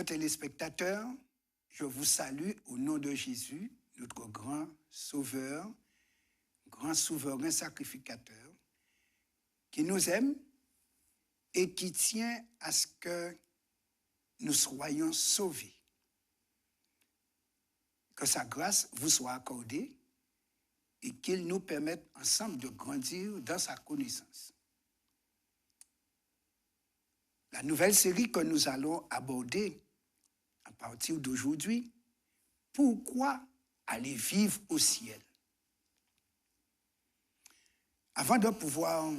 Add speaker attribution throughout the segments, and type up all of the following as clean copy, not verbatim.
Speaker 1: Chers téléspectateurs, je vous salue au nom de Jésus, notre grand sauveur, grand souverain sacrificateur, qui nous aime et qui tient à ce que nous soyons sauvés. Que sa grâce vous soit accordée et qu'il nous permette ensemble de grandir dans sa connaissance. La nouvelle série que nous allons aborder à partir d'aujourd'hui, pourquoi aller vivre au ciel? Avant de pouvoir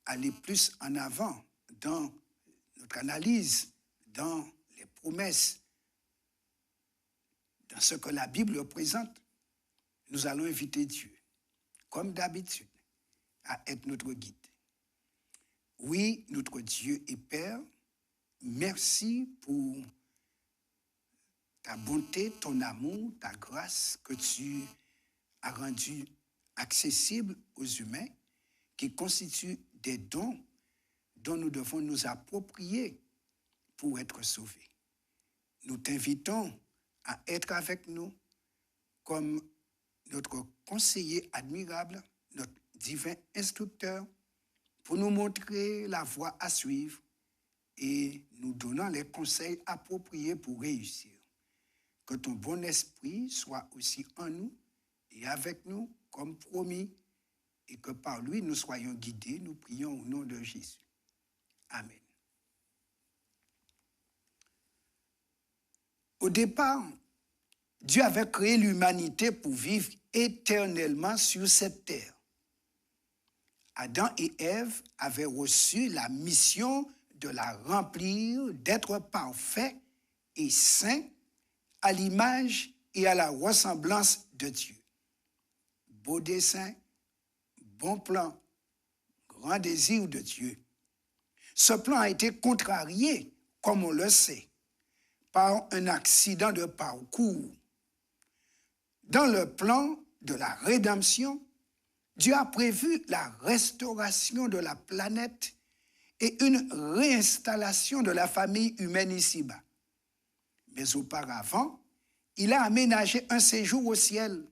Speaker 1: aller plus en avant dans notre analyse, dans les promesses, dans ce que la Bible représente, nous allons inviter Dieu, comme d'habitude, à être notre guide. Oui, notre Dieu et Père, merci pour ta bonté, ton amour, ta grâce que tu as rendu accessible aux humains, qui constituent des dons dont nous devons nous approprier pour être sauvés. Nous t'invitons à être avec nous comme notre conseiller admirable, notre divin instructeur, pour nous montrer la voie à suivre et nous donnant les conseils appropriés pour réussir. Que ton bon esprit soit aussi en nous et avec nous comme promis et que par lui nous soyons guidés. Nous prions au nom de Jésus. Amen. Au départ, Dieu avait créé l'humanité pour vivre éternellement sur cette terre. Adam et Ève avaient reçu la mission de la remplir, d'être parfaits et saints à l'image et à la ressemblance de Dieu. Beau dessein, bon plan, grand désir de Dieu. Ce plan a été contrarié, comme on le sait, par un accident de parcours. Dans le plan de la rédemption, Dieu a prévu la restauration de la planète et une réinstallation de la famille humaine ici-bas. Mais auparavant, il a aménagé un séjour au ciel.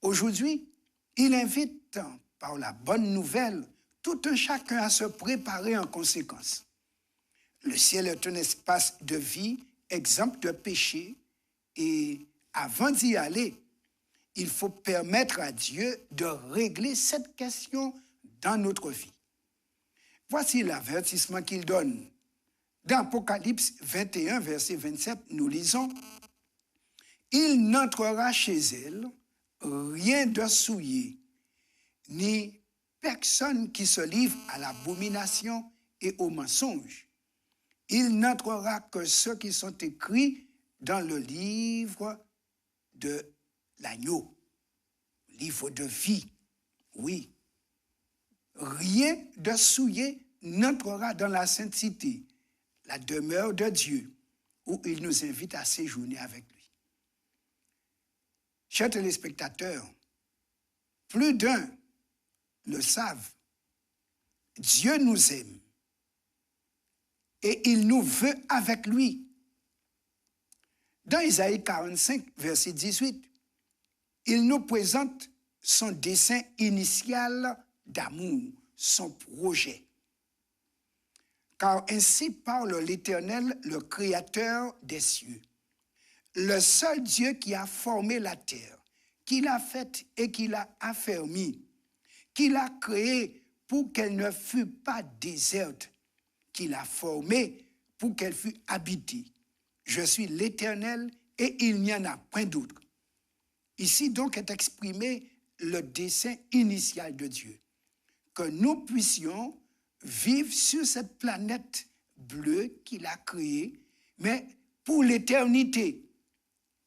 Speaker 1: Aujourd'hui, il invite, par la bonne nouvelle, tout un chacun à se préparer en conséquence. Le ciel est un espace de vie exempt de péché et avant d'y aller, il faut permettre à Dieu de régler cette question dans notre vie. Voici l'avertissement qu'il donne. Dans Apocalypse 21, verset 27, nous lisons « Il n'entrera chez elle rien de souillé, ni personne qui se livre à l'abomination et au mensonge. Il n'entrera que ceux qui sont écrits dans le livre de l'agneau, livre de vie. Oui, rien de souillé n'entrera dans la sainte cité, la demeure de Dieu, où il nous invite à séjourner avec lui. Chers téléspectateurs, plus d'un le savent, Dieu nous aime et il nous veut avec lui. Dans Isaïe 45, verset 18, il nous présente son dessein initial d'amour, son projet. Car ainsi parle l'Éternel, le Créateur des cieux, le seul Dieu qui a formé la terre, qui l'a faite et qui l'a affermie, qui l'a créée pour qu'elle ne fût pas déserte, qui l'a formée pour qu'elle fût habitée. Je suis l'Éternel et il n'y en a point d'autre. Ici donc est exprimé le dessein initial de Dieu, que nous puissions vivre sur cette planète bleue qu'il a créée, mais pour l'éternité.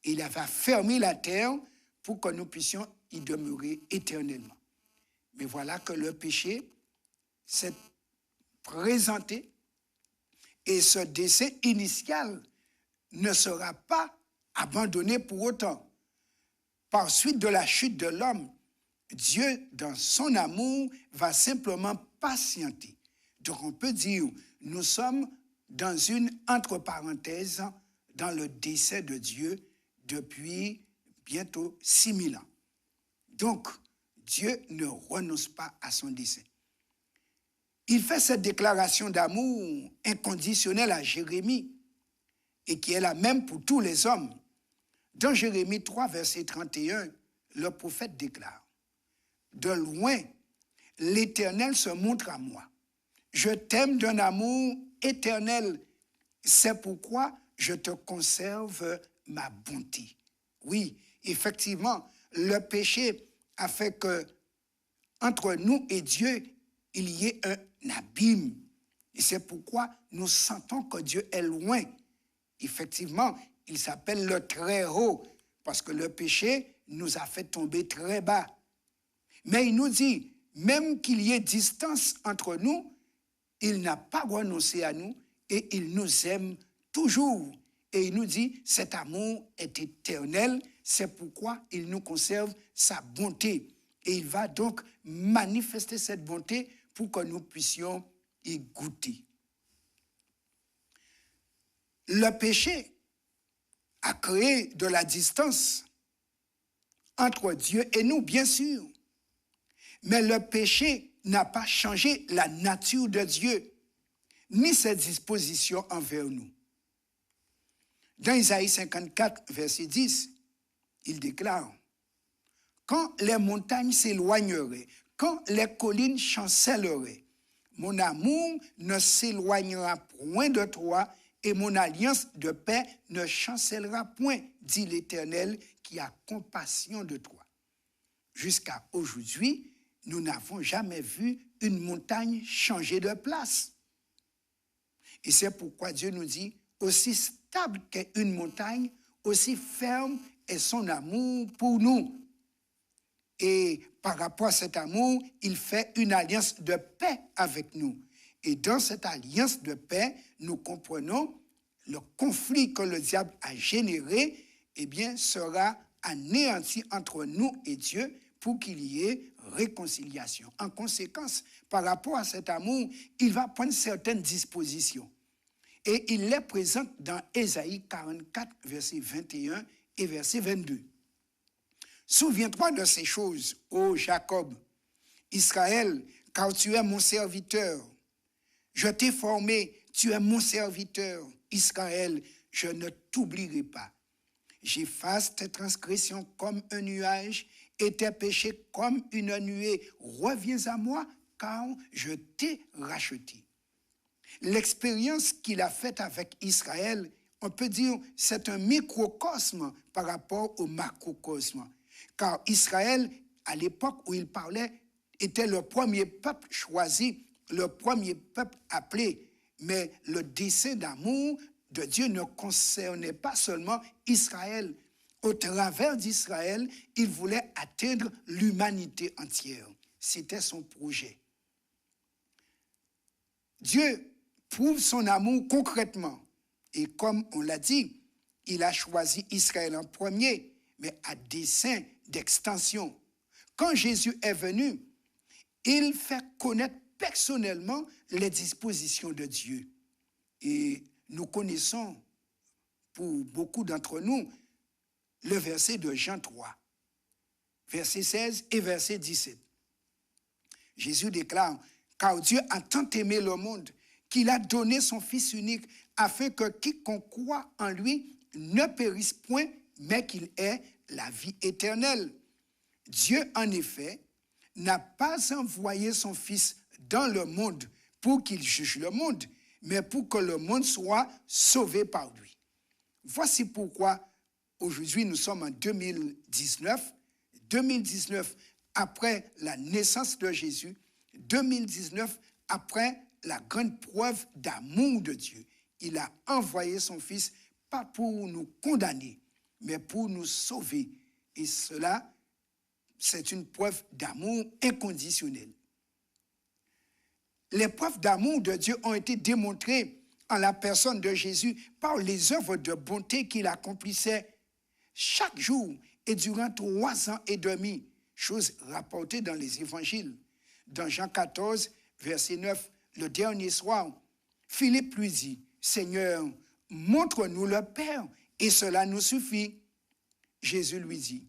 Speaker 1: Il avait fermé la terre pour que nous puissions y demeurer éternellement. Mais voilà que le péché s'est présenté et ce dessein initial ne sera pas abandonné pour autant. Par suite de la chute de l'homme, Dieu, dans son amour, va simplement patienter. Donc on peut dire, nous sommes dans une entre-parenthèse dans le dessein de Dieu depuis bientôt 6000 ans. Donc, Dieu ne renonce pas à son dessein. Il fait cette déclaration d'amour inconditionnel à Jérémie et qui est la même pour tous les hommes. Dans Jérémie 3, verset 31, le prophète déclare « De loin, l'Éternel se montre à moi. Je t'aime d'un amour éternel. C'est pourquoi je te conserve ma bonté. » Oui, effectivement, le péché a fait que entre nous et Dieu, il y ait un abîme. Et c'est pourquoi nous sentons que Dieu est loin. Effectivement, il s'appelle le très haut, parce que le péché nous a fait tomber très bas. Mais il nous dit, même qu'il y ait distance entre nous, il n'a pas renoncé à nous et il nous aime toujours. Et il nous dit, cet amour est éternel, c'est pourquoi il nous conserve sa bonté. Et il va donc manifester cette bonté pour que nous puissions y goûter. Le péché a créé de la distance entre Dieu et nous, bien sûr. Mais le péché n'a pas changé la nature de Dieu, ni ses dispositions envers nous. Dans Isaïe 54, verset 10, il déclare « Quand les montagnes s'éloigneraient, quand les collines chancelleraient, mon amour ne s'éloignera point de toi et mon alliance de paix ne chancellera point, dit l'Éternel qui a compassion de toi. » Jusqu'à aujourd'hui, nous n'avons jamais vu une montagne changer de place. Et c'est pourquoi Dieu nous dit, aussi stable qu'est une montagne, aussi ferme est son amour pour nous. Et par rapport à cet amour, il fait une alliance de paix avec nous. Et dans cette alliance de paix, nous comprenons le conflit que le diable a généré, eh bien, sera anéanti entre nous et Dieu pour qu'il y ait réconciliation. En conséquence, par rapport à cet amour, il va prendre certaines dispositions. Et il les présente dans Ésaïe 44, verset 21 et verset 22. Souviens-toi de ces choses, ô Jacob, Israël, car tu es mon serviteur. Je t'ai formé, tu es mon serviteur. Israël, je ne t'oublierai pas. J'efface tes transgressions comme un nuage et tes péchés comme une nuée. Reviens à moi, car je t'ai racheté. L'expérience qu'il a faite avec Israël, on peut dire, c'est un microcosme par rapport au macrocosme. Car Israël, à l'époque où il parlait, était le premier peuple choisi, le premier peuple appelé. Mais le dessein d'amour de Dieu ne concernait pas seulement Israël. Au travers d'Israël, il voulait atteindre l'humanité entière. C'était son projet. Dieu prouve son amour concrètement. Et comme on l'a dit, il a choisi Israël en premier, mais à dessein d'extension. Quand Jésus est venu, il fait connaître personnellement les dispositions de Dieu. Et nous connaissons, pour beaucoup d'entre nous, le verset de Jean 3, verset 16 et verset 17. Jésus déclare, « Car Dieu a tant aimé le monde qu'il a donné son Fils unique afin que quiconque croit en lui ne périsse point, mais qu'il ait la vie éternelle. Dieu, en effet, n'a pas envoyé son Fils dans le monde pour qu'il juge le monde, mais pour que le monde soit sauvé par lui. » Voici pourquoi aujourd'hui nous sommes en 2019. 2019 après la naissance de Jésus, 2019 après la grande preuve d'amour de Dieu. Il a envoyé son Fils, pas pour nous condamner, mais pour nous sauver. Et cela, c'est une preuve d'amour inconditionnel. Les preuves d'amour de Dieu ont été démontrées en la personne de Jésus par les œuvres de bonté qu'il accomplissait chaque jour et durant 3 ans et demi, chose rapportée dans les évangiles. Dans Jean 14, verset 9, le dernier soir, Philippe lui dit, « Seigneur, montre-nous le Père, et cela nous suffit. Jésus lui dit,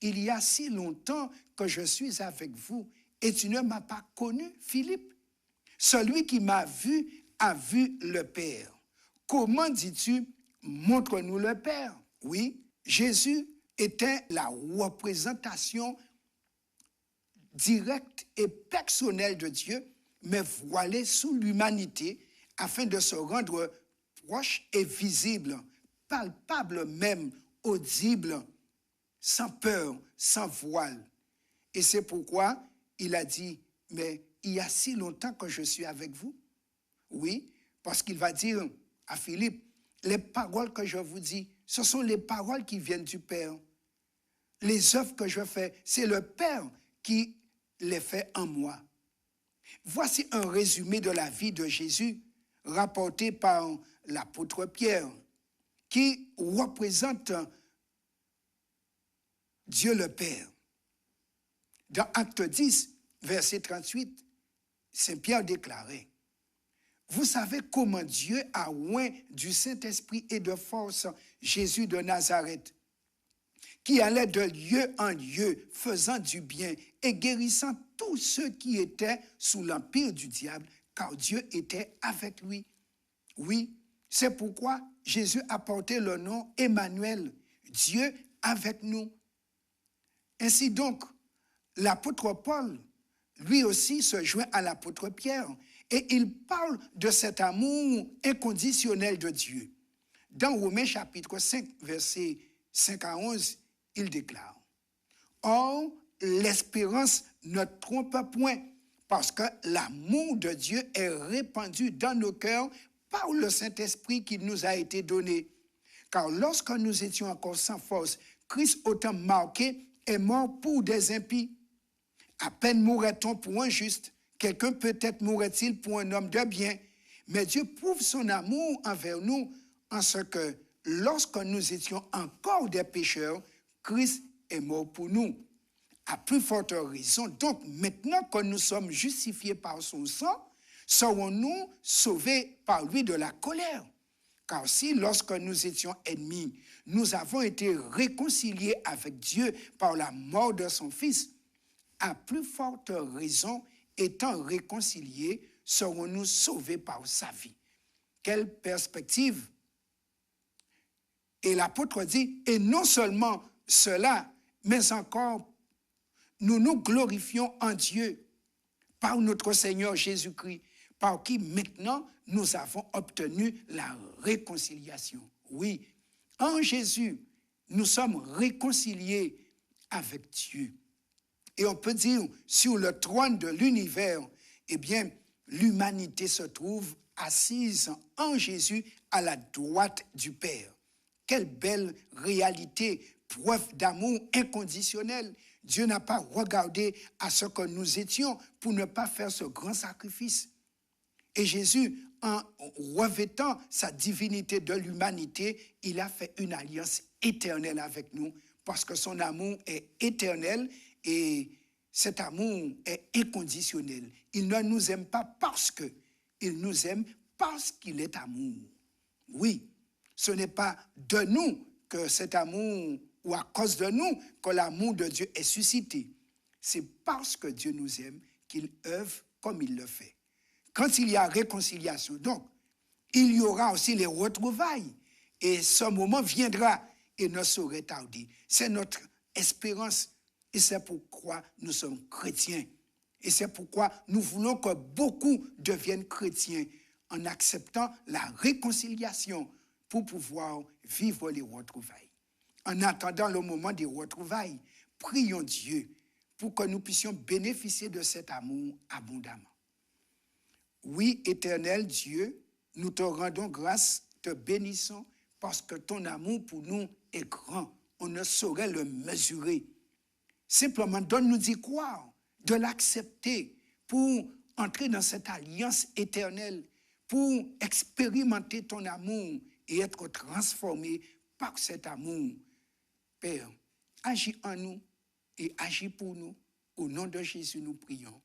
Speaker 1: il y a si longtemps que je suis avec vous, et tu ne m'as pas connu, Philippe. Celui qui m'a vu a vu le Père. Comment dis-tu, montre-nous le Père? Oui, Jésus était la représentation directe et personnelle de Dieu, mais voilée sous l'humanité, afin de se rendre proche et visible, palpable même, audible, sans peur, sans voile. Et c'est pourquoi il a dit, mais il y a si longtemps que je suis avec vous. Oui, parce qu'il va dire à Philippe, les paroles que je vous dis, ce sont les paroles qui viennent du Père. Les œuvres que je fais, c'est le Père qui les fait en moi. Voici un résumé de la vie de Jésus rapporté par l'apôtre Pierre, qui représente Dieu le Père. Dans Acte 10, verset 38, Saint Pierre déclarait, « Vous savez comment Dieu a oint du Saint-Esprit et de force Jésus de Nazareth, qui allait de lieu en lieu, faisant du bien et guérissant tous ceux qui étaient sous l'empire du diable, car Dieu était avec lui. » Oui, c'est pourquoi Jésus a porté le nom Emmanuel, Dieu avec nous. Ainsi donc, l'apôtre Paul, lui aussi, se joint à l'apôtre Pierre et il parle de cet amour inconditionnel de Dieu. Dans Romains chapitre 5, versets 5 à 11, il déclare, « Or, l'espérance ne trompe point, parce que l'amour de Dieu est répandu dans nos cœurs par le Saint-Esprit qui nous a été donné. Car lorsque nous étions encore sans force, Christ, au temps marqué, est mort pour des impies. À peine mourrait-on pour un juste, quelqu'un peut-être mourrait-il pour un homme de bien, mais Dieu prouve son amour envers nous en ce que, lorsque nous étions encore des pécheurs, Christ est mort pour nous. À plus forte raison, donc maintenant que nous sommes justifiés par son sang, serons-nous sauvés par lui de la colère. Car si, lorsque nous étions ennemis, nous avons été réconciliés avec Dieu par la mort de son Fils, à plus forte raison, étant réconciliés, serons-nous sauvés par sa vie. Quelle perspective! Et l'apôtre dit, et non seulement cela, mais encore, nous nous glorifions en Dieu par notre Seigneur Jésus-Christ, par qui maintenant nous avons obtenu la réconciliation. Oui, en Jésus, nous sommes réconciliés avec Dieu. Et on peut dire, sur le trône de l'univers, eh bien, l'humanité se trouve assise en Jésus à la droite du Père. Quelle belle réalité, preuve d'amour inconditionnel. Dieu n'a pas regardé à ce que nous étions pour ne pas faire ce grand sacrifice. Et Jésus, en revêtant sa divinité de l'humanité, il a fait une alliance éternelle avec nous parce que son amour est éternel et cet amour est inconditionnel. Il ne nous aime pas parce qu'il nous aime parce qu'il est amour. Oui, ce n'est pas de nous que cet amour, ou à cause de nous, que l'amour de Dieu est suscité. C'est parce que Dieu nous aime qu'il œuvre comme il le fait. Quand il y a réconciliation, donc, il y aura aussi les retrouvailles. Et ce moment viendra et ne saurait tarder. C'est notre espérance. Et c'est pourquoi nous sommes chrétiens. Et c'est pourquoi nous voulons que beaucoup deviennent chrétiens en acceptant la réconciliation pour pouvoir vivre les retrouvailles. En attendant le moment des retrouvailles, prions Dieu pour que nous puissions bénéficier de cet amour abondamment. Oui, éternel Dieu, nous te rendons grâce, te bénissons, parce que ton amour pour nous est grand. On ne saurait le mesurer. Simplement, donne-nous d'y croire, de l'accepter pour entrer dans cette alliance éternelle, pour expérimenter ton amour et être transformé par cet amour. Père, agis en nous et agis pour nous. Au nom de Jésus, nous prions.